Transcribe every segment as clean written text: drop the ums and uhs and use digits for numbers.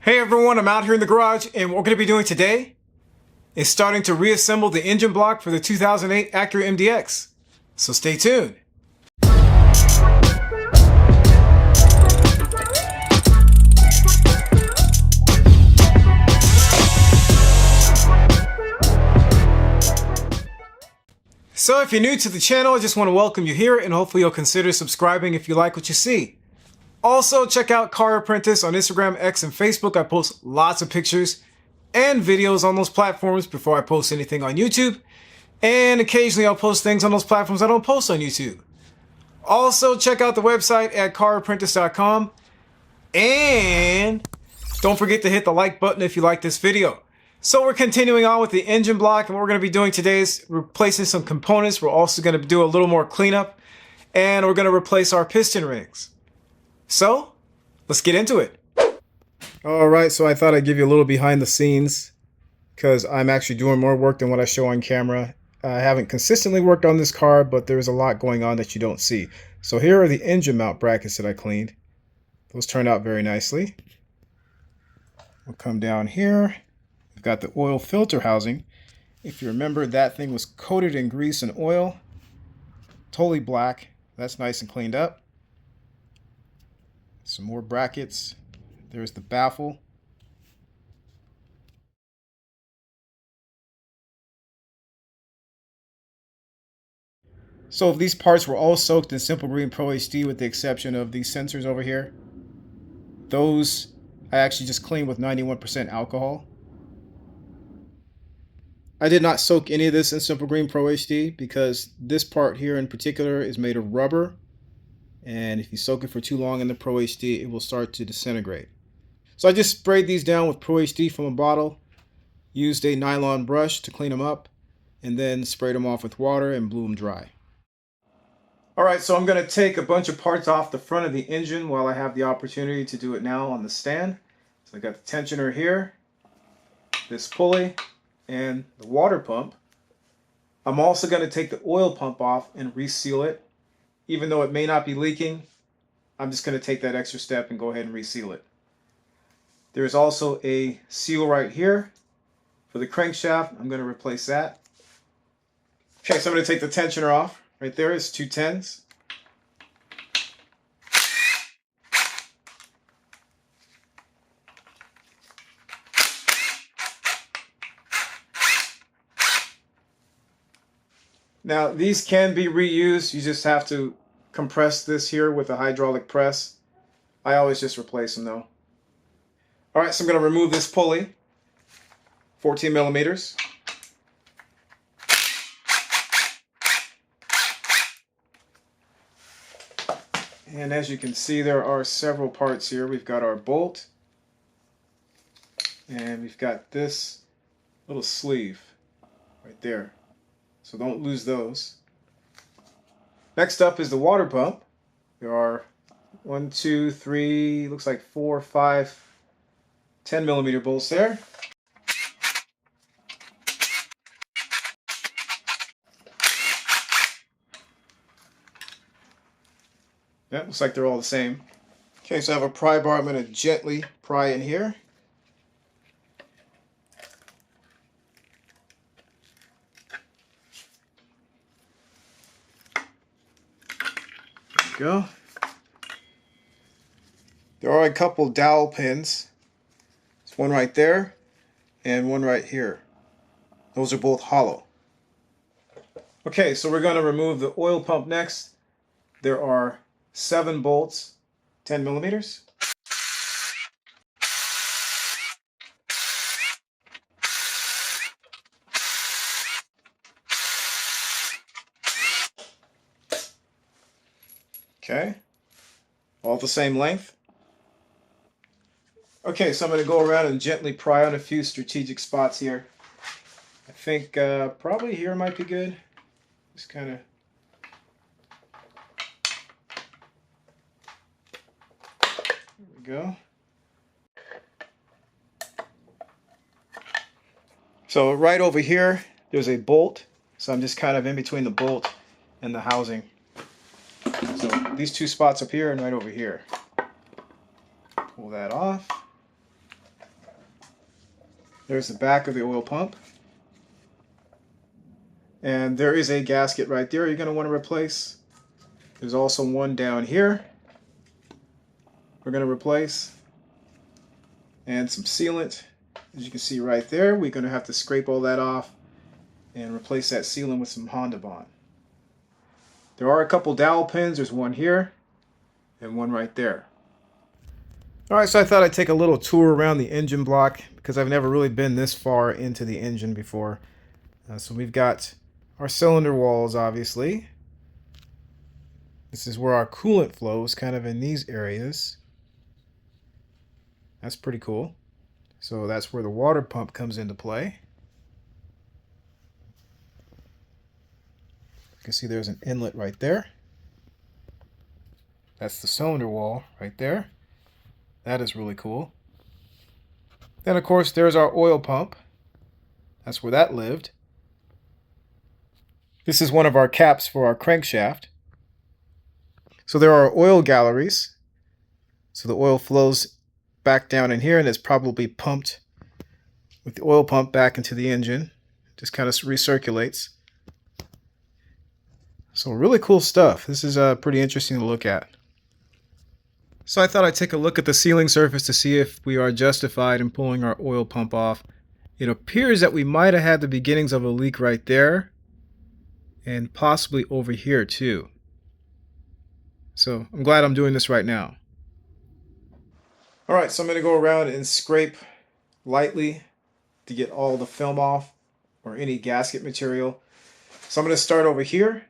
Hey everyone, I'm out here in the garage, and what we're going to be doing today is starting to reassemble the engine block for the 2008 Acura MDX. So stay tuned. So if you're new to the channel, I just want to welcome you here, and hopefully you'll consider subscribing if you like what you see. Also, check out Car Apprentice on Instagram, X, and Facebook. I post lots of pictures and videos on those platforms before I post anything on YouTube. And occasionally I'll post things on those platforms I don't post on YouTube. Also, check out the website at carapprentice.com. And don't forget to hit the like button if you like this video. So we're continuing on with the engine block, and what we're going to be doing today is replacing some components. We're also going to do a little more cleanup, and we're going to replace our piston rings. So, let's get into it. Alright, so I thought I'd give you a little behind the scenes because I'm actually doing more work than what I show on camera. I haven't consistently worked on this car, but there's a lot going on that you don't see. So here are the engine mount brackets that I cleaned. Those turned out very nicely. We'll come down here. We've got the oil filter housing. If you remember, that thing was coated in grease and oil. Totally black. That's nice and cleaned up. Some more brackets. There's the baffle. So these parts were all soaked in Simple Green Pro HD with the exception of these sensors over here. Those I actually just cleaned with 91% alcohol. I did not soak any of this in Simple Green Pro HD because this part here in particular is made of rubber. And if you soak it for too long in the Pro HD, it will start to disintegrate. So I just sprayed these down with Pro HD from a bottle, used a nylon brush to clean them up, and then sprayed them off with water and blew them dry. Alright, so I'm going to take a bunch of parts off the front of the engine while I have the opportunity to do it now on the stand. So I got the tensioner here, this pulley, and the water pump. I'm also going to take the oil pump off and reseal it. Even though it may not be leaking, I'm just going to take that extra step and go ahead and reseal it. There's also a seal right here for the crankshaft. I'm going to replace that. Okay, so I'm going to take the tensioner off. Right there is 2 10s. Now these can be reused. You just have to compress this here with a hydraulic press. I always just replace them though. Alright, so I'm going to remove this pulley, 14 millimeters. And as you can see, there are several parts here. We've got our bolt, and we've got this little sleeve right there. So don't lose those. Next up is the water pump. There are 1, 2, 3, looks like 4, 5, 10 millimeter bolts there. Yeah, looks like they're all the same. Okay, so I have a pry bar. I'm going to gently pry in here. There we go. There are a couple dowel pins. There's one right there and one right here. Those are both hollow. Okay, so we're going to remove the oil pump next. There are 7 bolts, 10 millimeters. Okay, all the same length. Okay, so I'm going to go around and gently pry on a few strategic spots here. I think probably here might be good. Just kind of. There we go. So right over here, there's a bolt. So I'm just kind of in between the bolt and the housing. So these 2 spots up here and right over here. Pull that off. There's the back of the oil pump. And there is a gasket right there you're going to want to replace. There's also one down here we're going to replace. And some sealant. As you can see right there, we're going to have to scrape all that off and replace that sealant with some Honda Bond. There are a couple dowel pins. There's one here and one right there. Alright, so I thought I'd take a little tour around the engine block because I've never really been this far into the engine before. So we've got our cylinder walls, obviously. This is where our coolant flows, kind of in these areas. That's pretty cool. So that's where the water pump comes into play. You can see there's an inlet right there. That's the cylinder wall right there. That is really cool. Then, of course, there's our oil pump. That's where that lived. This is one of our caps for our crankshaft. So there are oil galleries. So the oil flows back down in here and it's probably pumped with the oil pump back into the engine. Just kind of recirculates. So really cool stuff. This is pretty interesting to look at. So I thought I'd take a look at the sealing surface to see if we are justified in pulling our oil pump off. It appears that we might have had the beginnings of a leak right there and possibly over here too. So I'm glad I'm doing this right now. Alright, so I'm going to go around and scrape lightly to get all the film off or any gasket material. So I'm going to start over here,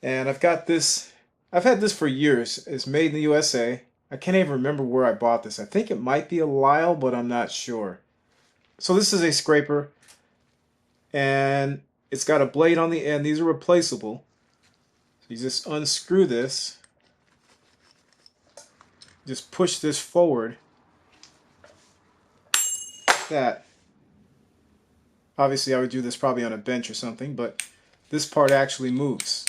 and I've got this, I've had this for years. It's made in the USA. I can't even remember where I bought this. I think it might be a Lyle, but I'm not sure. So this is a scraper, and it's got a blade on the end. These are replaceable. So you just unscrew this. Just push this forward. Like that. Obviously, I would do this probably on a bench or something, but this part actually moves.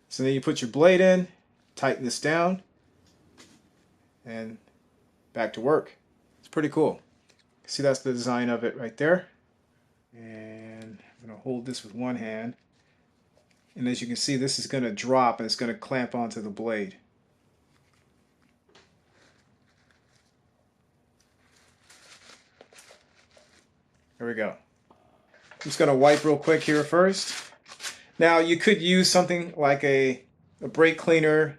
So then you put your blade in, tighten this down, and back to work. It's pretty cool. See, that's the design of it right there. And I'm going to hold this with one hand. And as you can see, this is going to drop and it's going to clamp onto the blade. There we go. I'm just going to wipe real quick here first. Now, you could use something like a brake cleaner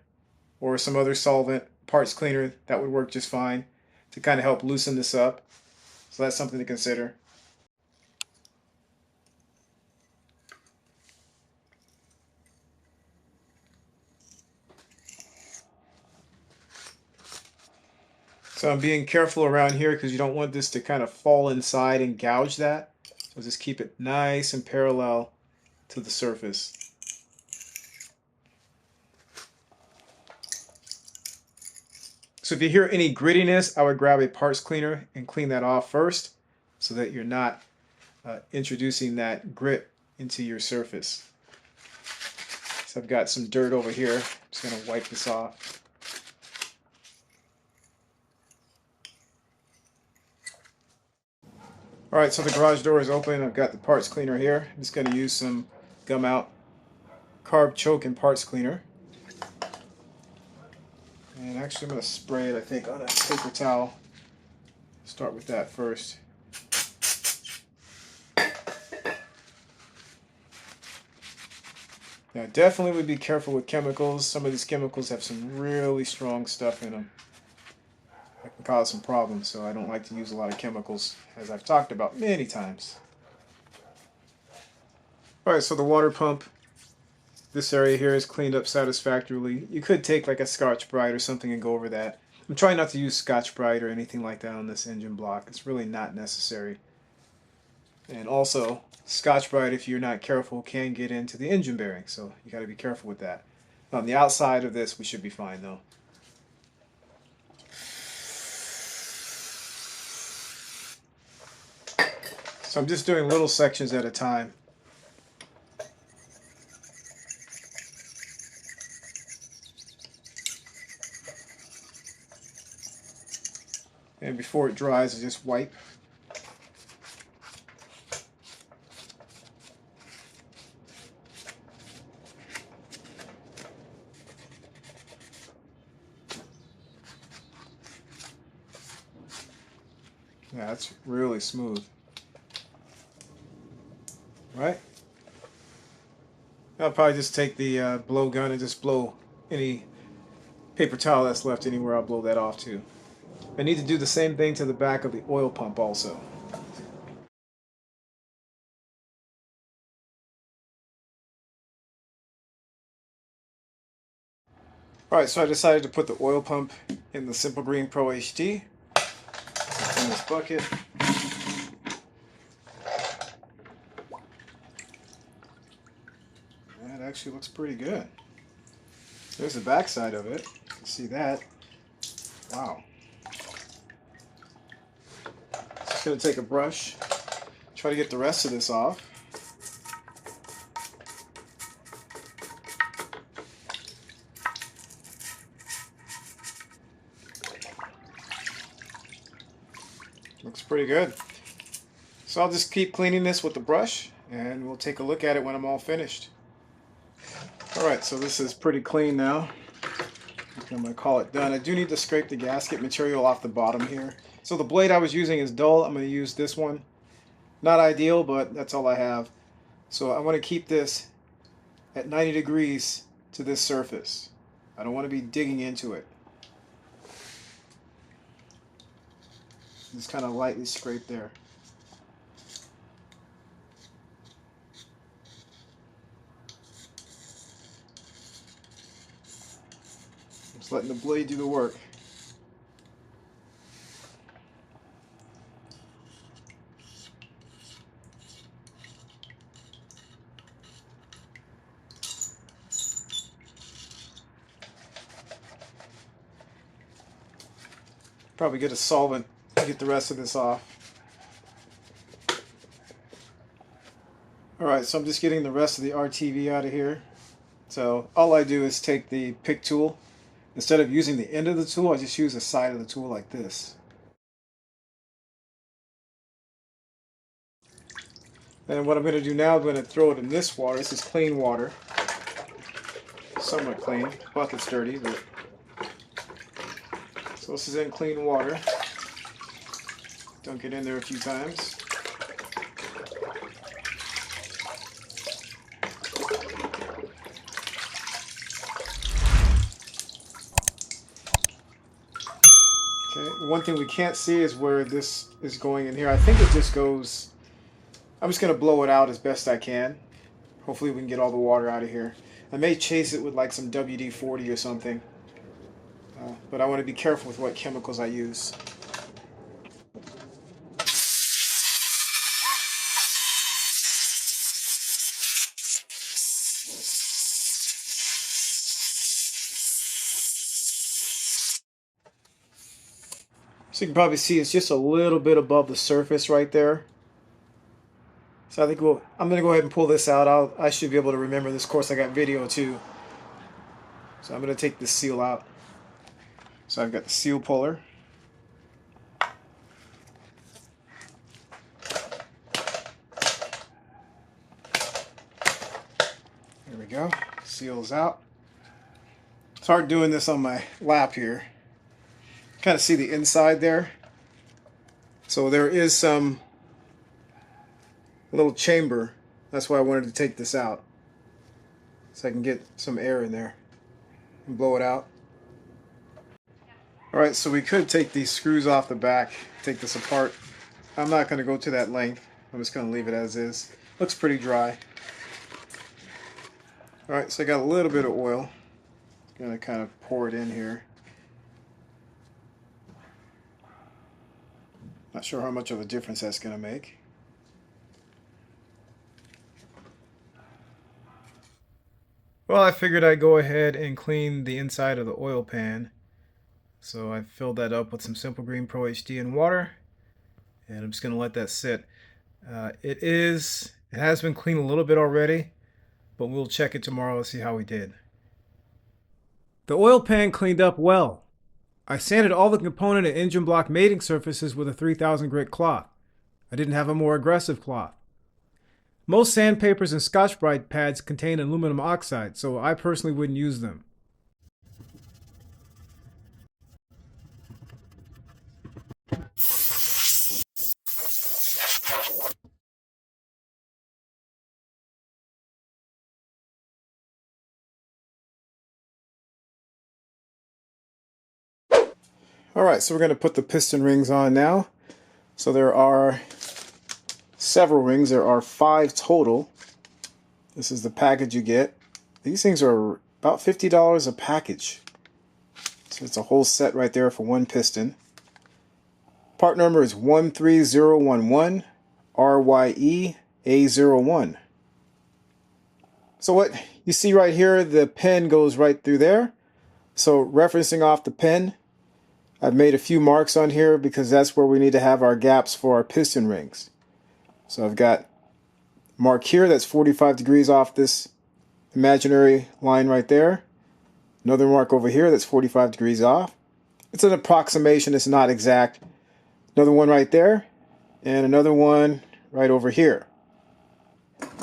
or some other solvent, parts cleaner. That would work just fine to kind of help loosen this up. So that's something to consider. So I'm being careful around here because you don't want this to kind of fall inside and gouge that. So just keep it nice and parallel to the surface. So if you hear any grittiness, I would grab a parts cleaner and clean that off first so that you're not introducing that grit into your surface. So I've got some dirt over here. I'm just going to wipe this off. Alright, so the garage door is open. I've got the parts cleaner here. I'm just going to use some gum out carb choke and parts cleaner. And actually I'm going to spray it, I think, on a paper towel. Start with that first. Now definitely would be careful with chemicals. Some of these chemicals have some really strong stuff in them. That can cause some problems, so I don't like to use a lot of chemicals, as I've talked about many times. Alright, so the water pump, this area here is cleaned up satisfactorily. You could take like a Scotch-Brite or something and go over that. I'm trying not to use Scotch-Brite or anything like that on this engine block. It's really not necessary. And also, Scotch-Brite, if you're not careful, can get into the engine bearing, so you got to be careful with that. On the outside of this, we should be fine though. So I'm just doing little sections at a time. And before it dries, I just wipe. Yeah, that's really smooth. Right? I'll probably just take the blow gun and just blow any paper towel that's left anywhere. I'll blow that off too. I need to do the same thing to the back of the oil pump also. Alright, so I decided to put the oil pump in the Simple Green Pro HD. It's in this bucket. That actually looks pretty good. There's the back side of it. You can see that. Wow. Just going to take a brush, try to get the rest of this off. Looks pretty good. So I'll just keep cleaning this with the brush and we'll take a look at it when I'm all finished. Alright, so this is pretty clean now. I'm going to call it done. I do need to scrape the gasket material off the bottom here. So the blade I was using is dull. I'm going to use this one. Not ideal, but that's all I have. So I want to keep this at 90 degrees to this surface. I don't want to be digging into it. Just kind of lightly scrape there. Just letting the blade do the work. Probably get a solvent to get the rest of this off. Alright, so I'm just getting the rest of the RTV out of here. So all I do is take the pick tool. Instead of using the end of the tool, I just use the side of the tool like this. And what I'm going to do now, I'm going to throw it in this water. This is clean water. Somewhat clean. Bucket's dirty, but... So this is in clean water. Dunk it in there a few times. Okay, the one thing we can't see is where this is going in here. I think it just goes... I'm just going to blow it out as best I can. Hopefully we can get all the water out of here. I may chase it with like some WD-40 or something. But I want to be careful with what chemicals I use. So you can probably see it's just a little bit above the surface right there. So I think I'm going to go ahead and pull this out. I should be able to remember this. Of course, I got video too. So I'm going to take this seal out. So I've got the seal puller. There we go. Seal's out. It's hard doing this on my lap here. Kind of see the inside there. So there is some little chamber. That's why I wanted to take this out. So I can get some air in there and blow it out. Alright, so we could take these screws off the back, take this apart. I'm not going to go to that length. I'm just going to leave it as is. Looks pretty dry. Alright, so I got a little bit of oil. Going to kind of pour it in here. Not sure how much of a difference that's going to make. Well, I figured I'd go ahead and clean the inside of the oil pan. So I filled that up with some Simple Green Pro HD and water, and I'm just going to let that sit. It has been cleaned a little bit already, but we'll check it tomorrow and see how we did. The oil pan cleaned up well. I sanded all the component and engine block mating surfaces with a 3000 grit cloth. I didn't have a more aggressive cloth. Most sandpapers and Scotch-Brite pads contain aluminum oxide, so I personally wouldn't use them. Alright, so we're going to put the piston rings on now. So there are several rings. There are 5 total. This is the package you get. These things are about $50 a package. So it's a whole set right there for one piston. Part number is 13011 RYE-A01. So what you see right here, the pin goes right through there. So referencing off the pin, I've made a few marks on here because that's where we need to have our gaps for our piston rings. So I've got a mark here that's 45 degrees off this imaginary line right there. Another mark over here that's 45 degrees off. It's an approximation, it's not exact. Another one right there, and another one right over here.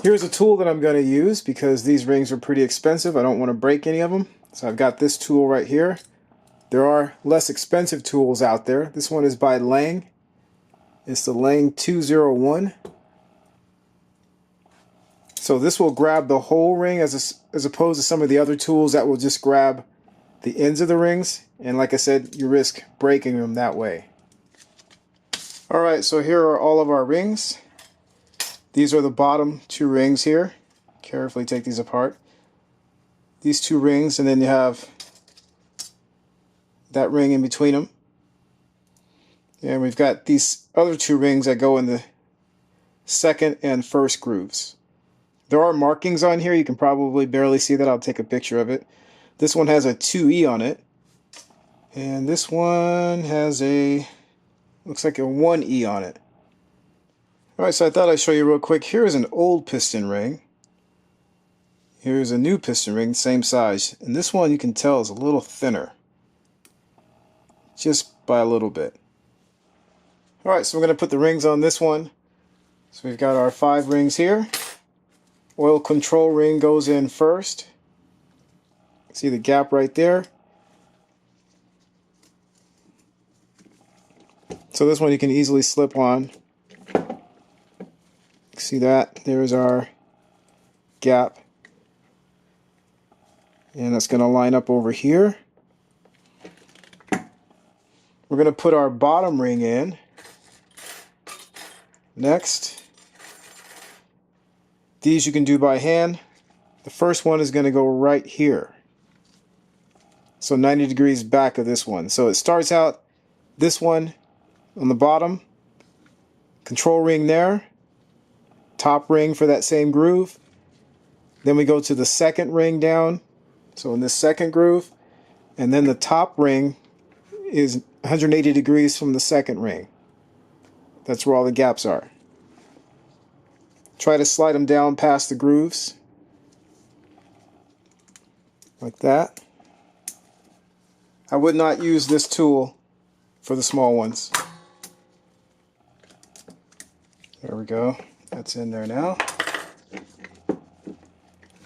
Here's a tool that I'm going to use because these rings are pretty expensive. I don't want to break any of them. So I've got this tool right here. There are less expensive tools out there. This one is by Lang. It's the Lang 201. So this will grab the whole ring as opposed to some of the other tools that will just grab the ends of the rings. And like I said, you risk breaking them that way. Alright, so here are all of our rings. These are the bottom 2 rings here. Carefully take these apart. These 2 rings, and then you have that ring in between them. And we've got these other 2 rings that go in the second and first grooves. There are markings on here. You can probably barely see that. I'll take a picture of it. This one has a 2E on it. And this one has a, looks like a 1E on it. Alright, so I thought I'd show you real quick. Here's an old piston ring. Here's a new piston ring, same size. And this one you can tell is a little thinner. Just by a little bit. Alright, so we're going to put the rings on this one. So we've got our 5 rings here. Oil control ring goes in first. See the gap right there? So this one you can easily slip on. See that? There's our gap. And that's going to line up over here. We're going to put our bottom ring in. Next. These you can do by hand. The first one is going to go right here. So 90 degrees back of this one. So it starts out this one on the bottom. Control ring there. Top ring for that same groove. Then we go to the second ring down. So in this second groove. And then the top ring is 180 degrees from the second ring. That's where all the gaps are. Try to slide them down past the grooves. Like that. I would not use this tool for the small ones. There we go. That's in there now.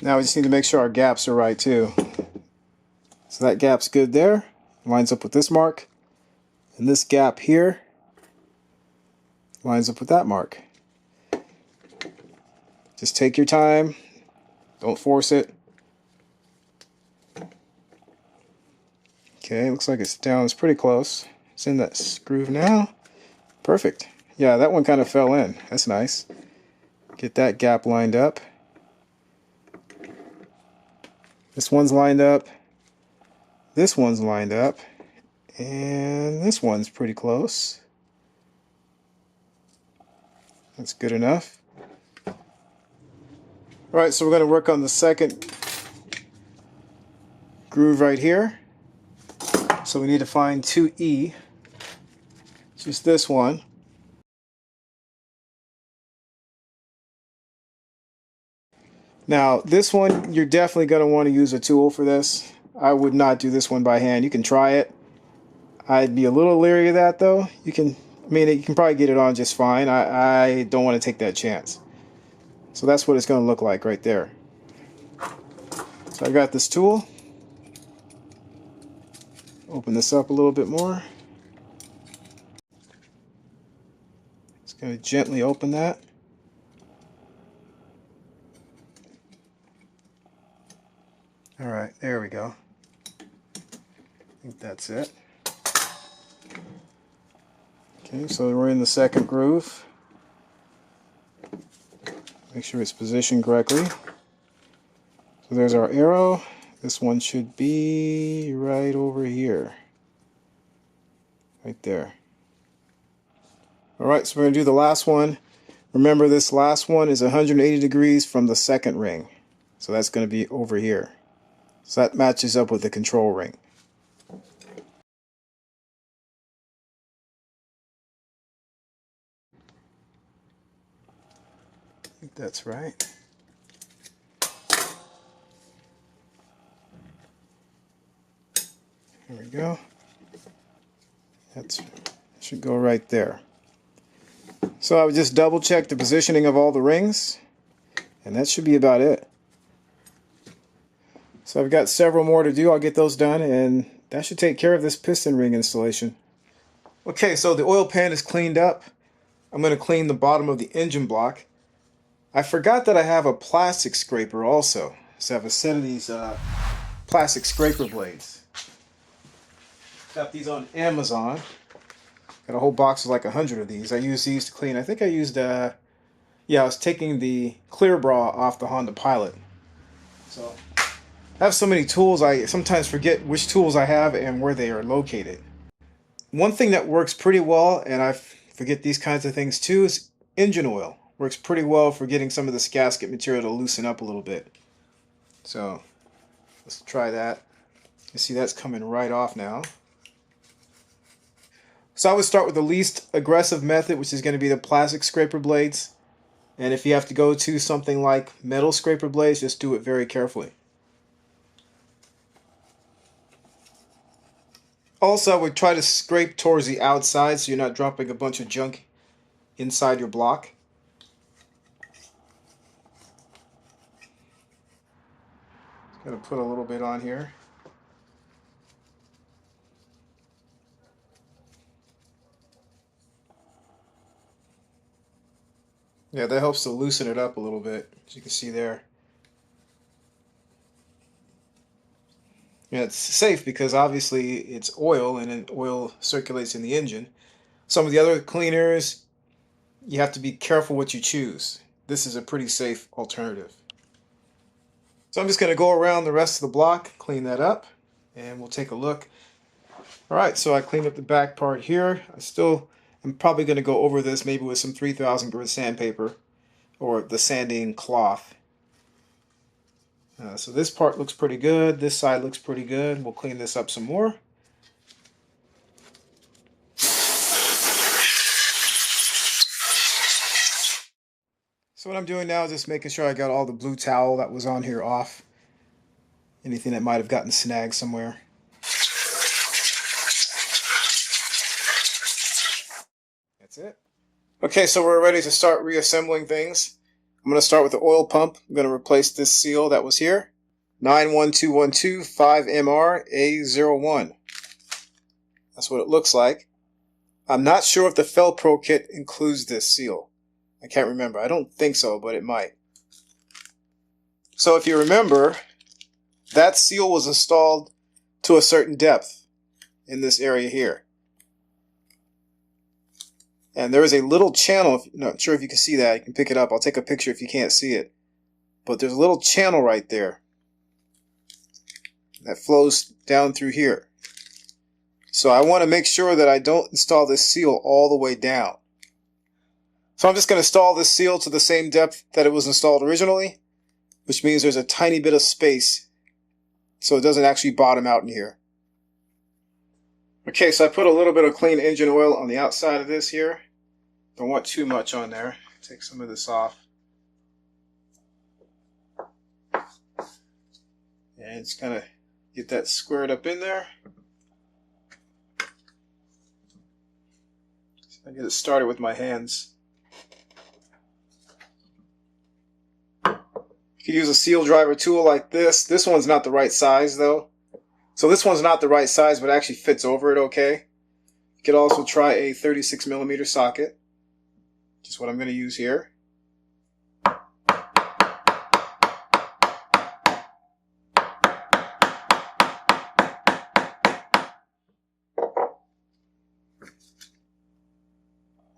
Now we just need to make sure our gaps are right too. So that gap's good there. Lines up with this mark. And this gap here lines up with that mark. Just take your time. Don't force it. Okay, looks like it's down. It's pretty close. It's in that groove now. Perfect. Yeah, that one kind of fell in. That's nice. Get that gap lined up. This one's lined up. This one's lined up. And this one's pretty close. That's good enough. Alright, so we're going to work on the second groove right here. So we need to find 2E. Just this one. Now, this one, you're definitely going to want to use a tool for this. I would not do this one by hand. You can try it. I'd be a little leery of that, though. You can probably get it on just fine. I don't want to take that chance. So that's what it's going to look like right there. So I got this tool. Open this up a little bit more. Just going to gently open that. Alright, there we go. I think that's it. Okay, so we're in the second groove. Make sure it's positioned correctly. So there's our arrow. This one should be right over here. Right there. Alright, so we're going to do the last one. Remember, this last one is 180 degrees from the second ring. So that's going to be over here. So that matches up with the control ring. I think that's right. There we go. That should go right there. So I would just double check the positioning of all the rings, and that should be about it. So I've got several more to do. I'll get those done, and that should take care of this piston ring installation. Okay, so the oil pan is cleaned up. I'm going to clean the bottom of the engine block. I forgot that I have a plastic scraper also. So I have a set of these plastic scraper blades. Got these on Amazon. Got a whole box of like 100 of these. I use these to clean. I think I used, yeah, I was taking the clear bra off the Honda Pilot. So I have so many tools, I sometimes forget which tools I have and where they are located. One thing that works pretty well, and I forget these kinds of things too, is engine oil. Works pretty well for getting some of this gasket material to loosen up a little bit. So let's try that. You see that's coming right off now. So I would start with the least aggressive method, which is going to be the plastic scraper blades. And if you have to go to something like metal scraper blades, just do it very carefully. Also, I would try to scrape towards the outside so you're not dropping a bunch of junk inside your block. Just going to put a little bit on here. Yeah, that helps to loosen it up a little bit, as you can see there. Yeah, it's safe because obviously it's oil and then oil circulates in the engine. Some of the other cleaners, you have to be careful what you choose. This is a pretty safe alternative. So I'm just going to go around the rest of the block, clean that up, and we'll take a look. Alright, so I cleaned up the back part here. I'm probably going to go over this maybe with some 3000 grit sandpaper or the sanding cloth. So this part looks pretty good. This side looks pretty good. We'll clean this up some more. So what I'm doing now is just making sure I got all the blue towel that was on here off. Anything that might have gotten snagged somewhere. That's it. Okay, so we're ready to start reassembling things. I'm going to start with the oil pump. I'm going to replace this seal that was here. 91212-5MR-A01. That's what it looks like. I'm not sure if the Fel-Pro kit includes this seal. I can't remember. I don't think so, but it might. So if you remember, that seal was installed to a certain depth in this area here. And there is a little channel, not sure if you can see that, you can pick it up, I'll take a picture if you can't see it. But there's a little channel right there that flows down through here. So I want to make sure that I don't install this seal all the way down. So I'm just going to install this seal to the same depth that it was installed originally, which means there's a tiny bit of space so it doesn't actually bottom out in here. Okay, so I put a little bit of clean engine oil on the outside of this here. Don't want too much on there. Take some of this off. And it's kind of get that squared up in there. So I get it started with my hands. You could use a seal driver tool like this. This one's not the right size though. So this one's not the right size, but it actually fits over it okay. You could also try a 36mm socket, which is what I'm going to use here.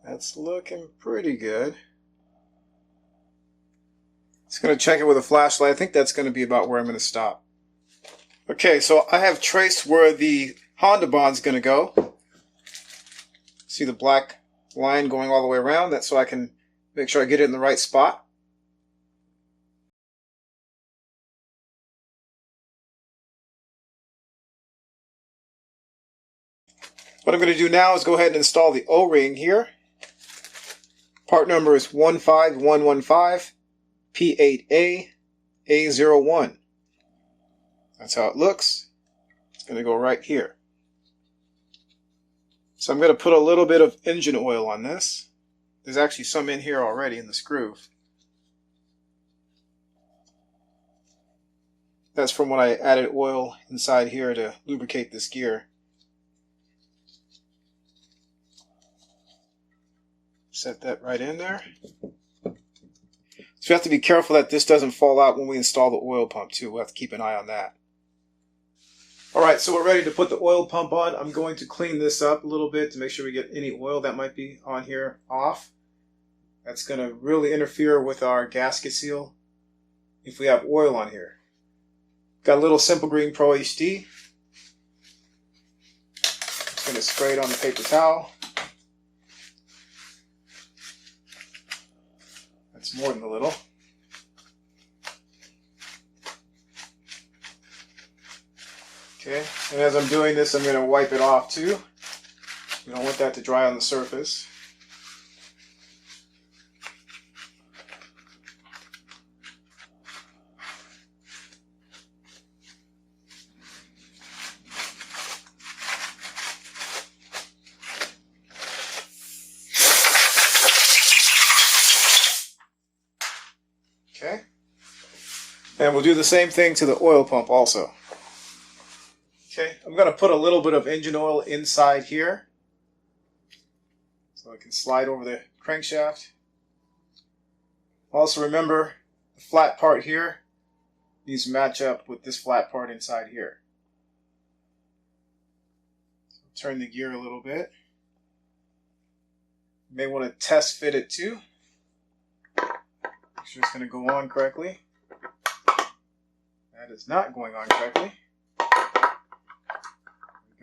That's looking pretty good. Just going to check it with a flashlight. I think that's going to be about where I'm going to stop. Okay, so I have traced where the Honda bond's going to go. See the black line going all the way around? That's so I can make sure I get it in the right spot. What I'm going to do now is go ahead and install the O-ring here. Part number is 15115 P8A A01. That's how it looks. It's going to go right here. So I'm going to put a little bit of engine oil on this. There's actually some in here already in the screw. That's from when I added oil inside here to lubricate this gear. Set that right in there. So we have to be careful that this doesn't fall out when we install the oil pump too. We'll have to keep an eye on that. Alright, so we're ready to put the oil pump on. I'm going to clean this up a little bit to make sure we get any oil that might be on here off. That's going to really interfere with our gasket seal if we have oil on here. Got a little Simple Green Pro HD. Just going to spray it on the paper towel. That's more than a little. Okay, and as I'm doing this, I'm going to wipe it off too. We don't want that to dry on the surface. Okay, and we'll do the same thing to the oil pump also. Okay, I'm going to put a little bit of engine oil inside here so I can slide over the crankshaft. Also remember, the flat part here needs to match up with this flat part inside here. So turn the gear a little bit. You may want to test fit it too. Make sure it's going to go on correctly. That is not going on correctly.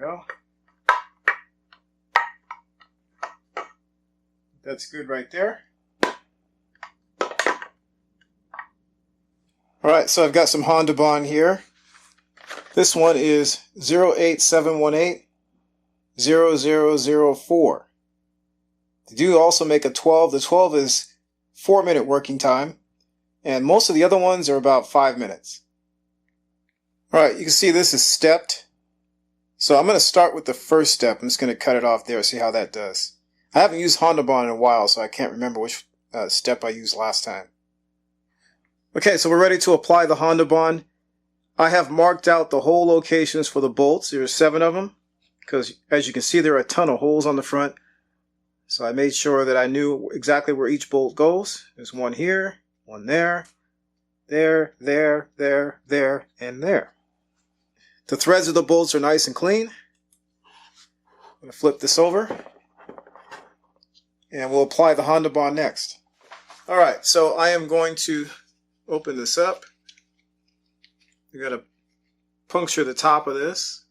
Go. That's good right there. Alright, so I've got some Honda bond here. This one is 08718 0004. They do also make a 12. The 12 is 4-minute working time, and most of the other ones are about 5 minutes. Alright, you can see this is stepped. So I'm going to start with the first step. I'm just going to cut it off there and see how that does. I haven't used Honda bond in a while, so I can't remember which step I used last time. Okay, so we're ready to apply the Honda bond. I have marked out the hole locations for the bolts. There are 7 of them, because as you can see, there are a ton of holes on the front. So I made sure that I knew exactly where each bolt goes. There's one here, one there, there, there, and there. The threads of the bolts are nice and clean. I'm going to flip this over, and we'll apply the Honda bond next. Alright, so I am going to open this up. We've got to puncture the top of this,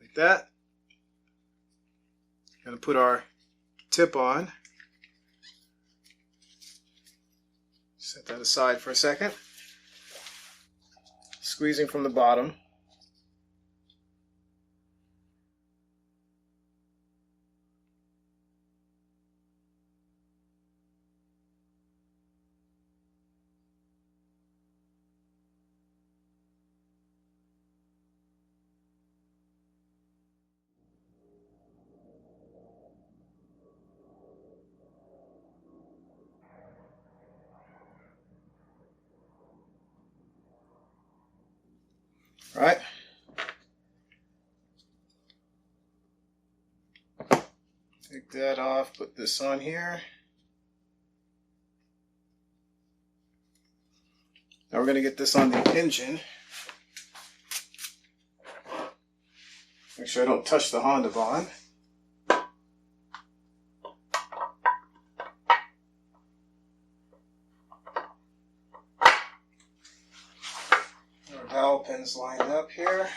like that. Going to put our tip on. Set that aside for a second. Squeezing from the bottom. Right. Take that off, put this on here. Now we're going to get this on the engine. Make sure I don't touch the Honda bond. this lined up here.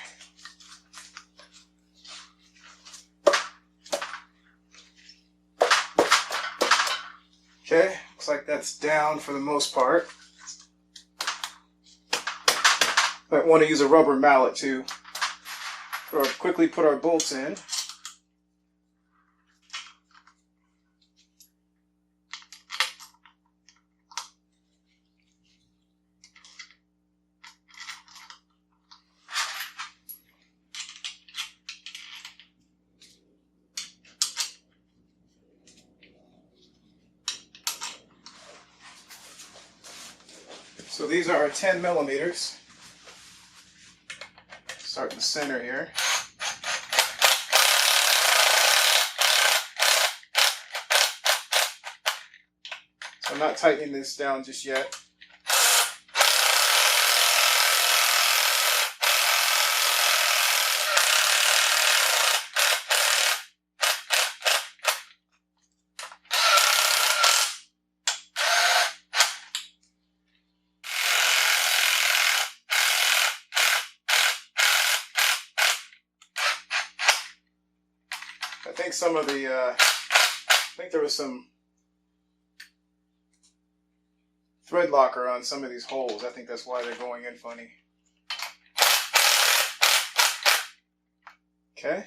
Okay, looks like that's down for the most part. Might want to use a rubber mallet to quickly put our bolts in. So these are 10 millimeters. Start in the center here. So I'm not tightening this down just yet. I think some of the, I think there was some thread locker on some of these holes. I think that's why they're going in funny. Okay.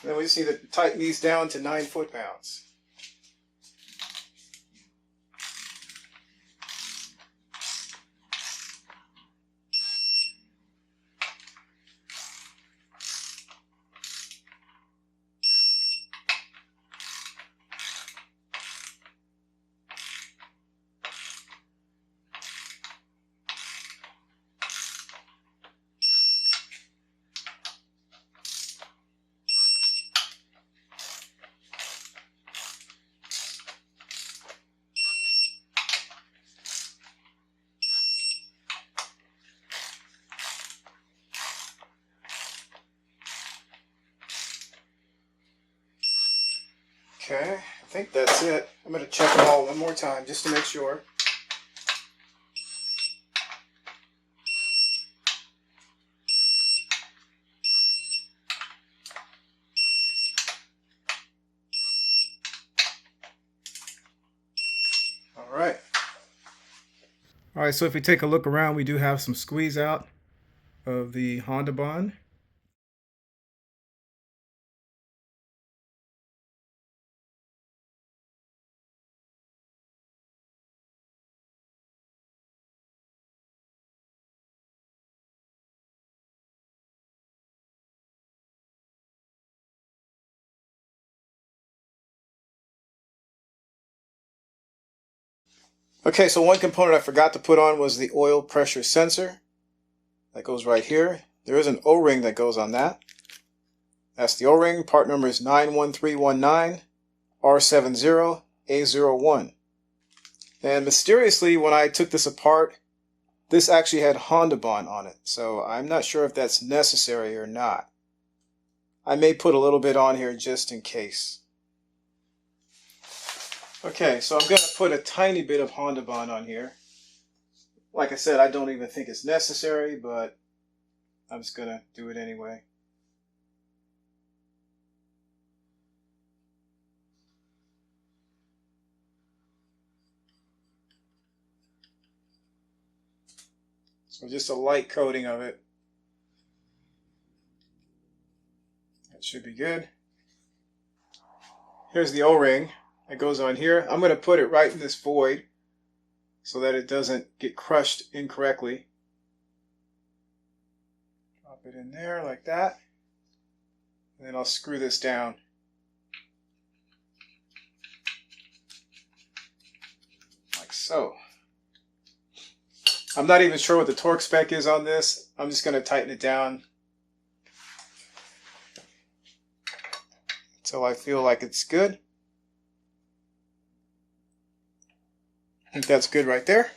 Then we just need to tighten these down to 9 foot-pounds. Okay, I think that's it. I'm going to check them all one more time just to make sure. All right, so if we take a look around, we do have some squeeze out of the Honda bond. Okay, so one component I forgot to put on was the oil pressure sensor. That goes right here. There is an O-ring that goes on that. That's the O-ring. Part number is 91319 R70A01. And mysteriously, when I took this apart, this actually had Honda bond on it. So I'm not sure if that's necessary or not. I may put a little bit on here just in case. Okay, so I'm going to put a tiny bit of Honda bond on here. Like I said, I don't even think it's necessary, but I'm just going to do it anyway. So just a light coating of it. That should be good. Here's the O-ring. It goes on here. I'm going to put it right in this void so that it doesn't get crushed incorrectly. Drop it in there like that. And then I'll screw this down. Like so. I'm not even sure what the torque spec is on this. I'm just going to tighten it down until I feel like it's good. I think that's good right there.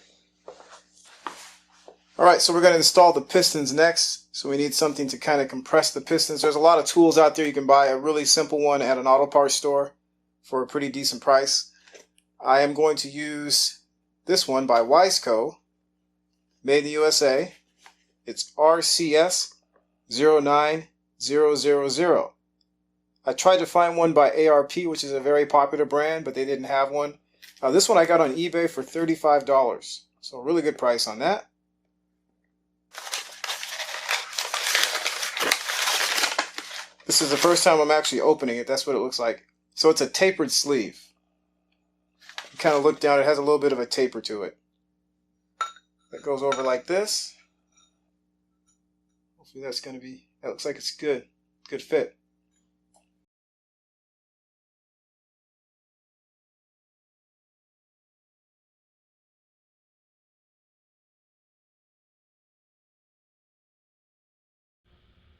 Alright, so we're going to install the pistons next. So we need something to kind of compress the pistons. There's a lot of tools out there. You can buy a really simple one at an auto parts store for a pretty decent price. I am going to use this one by Wiseco, made in the USA. It's RCS 09000. I tried to find one by ARP, which is a very popular brand, but they didn't have one. This one I got on eBay for $35, so a really good price on that. This is the first time I'm actually opening it. That's what it looks like. So it's a tapered sleeve. You kind of look down, it has a little bit of a taper to it. That goes over like this. Hopefully that's going to be, that looks like it's good. Good fit.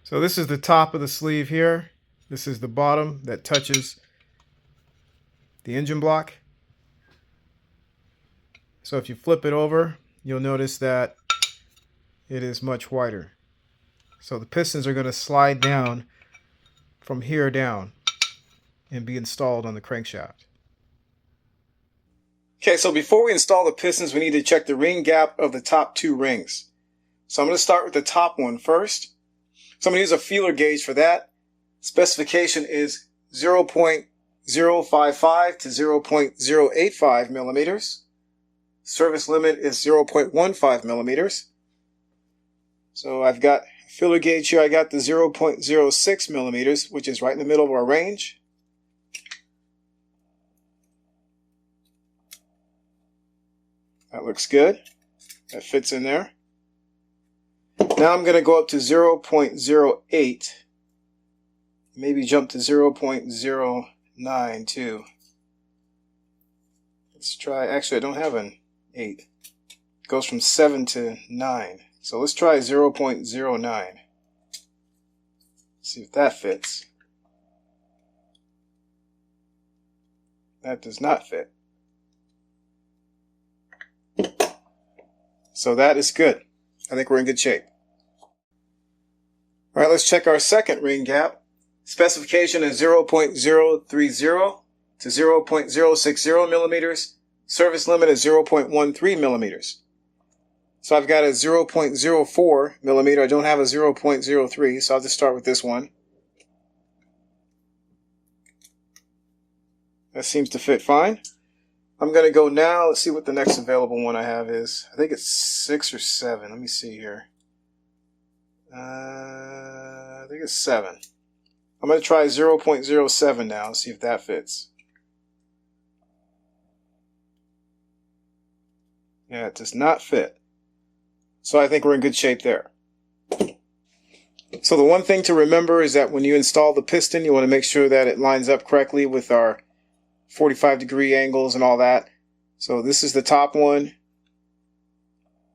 So this is the top of the sleeve here. This is the bottom that touches the engine block. So if you flip it over, you'll notice that it is much wider. So the pistons are going to slide down from here down and be installed on the crankshaft. Okay, so before we install the pistons, we need to check the ring gap of the top two rings. So I'm going to start with the top one first. So I'm going to use a feeler gauge for that. Specification is 0.055 to 0.085 millimeters. Service limit is 0.15 millimeters. So I've got a feeler gauge here. I got the 0.06 millimeters, which is right in the middle of our range. That looks good. That fits in there. Now I'm going to go up to 0.08. Maybe jump to 0.09 too. Let's try, actually I don't have an 8. It goes from 7 to 9. So let's try 0.09. See if that fits. That does not fit. So that is good. I think we're in good shape. Alright, let's check our second ring gap. Specification is 0.030 to 0.060 millimeters. Service limit is 0.13 millimeters. So I've got a 0.04 millimeter. I don't have a 0.03, so I'll just start with this one. That seems to fit fine. I'm going to go now. Let's see what the next available one I have is. I think it's 6 or 7. Let me see here. I think it's 7. I'm going to try 0.07 now and see if that fits. Yeah, it does not fit. So I think we're in good shape there. So the one thing to remember is that when you install the piston, you want to make sure that it lines up correctly with our 45-degree angles and all that. So this is the top one.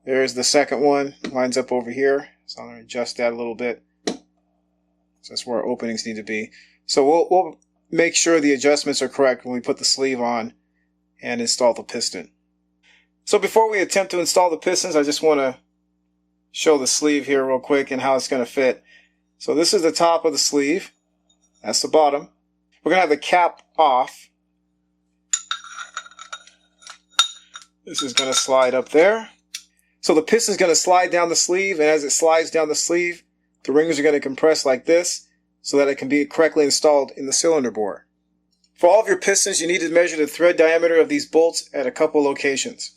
There's the second one. Lines up over here. So I'm going to adjust that a little bit. So that's where our openings need to be. So we'll make sure the adjustments are correct when we put the sleeve on and install the piston. So before we attempt to install the pistons, I just want to show the sleeve here real quick and how it's going to fit. So this is the top of the sleeve. That's the bottom. We're going to have the cap off. This is going to slide up there. So the piston is going to slide down the sleeve, and as it slides down the sleeve, the rings are going to compress like this so that it can be correctly installed in the cylinder bore. For all of your pistons, you need to measure the thread diameter of these bolts at a couple locations.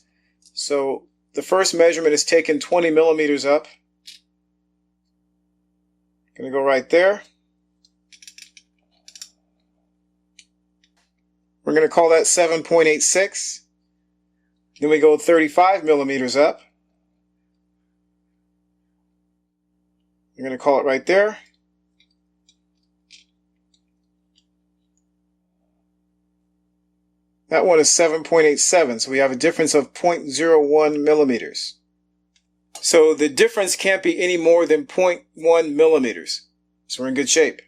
So the first measurement is taken 20 millimeters up. Going to go right there. We're going to call that 7.86. Then we go 35 millimeters up. We're going to call it right there. That one is 7.87, so we have a difference of 0.01 millimeters. So the difference can't be any more than 0.1 millimeters. So we're in good shape.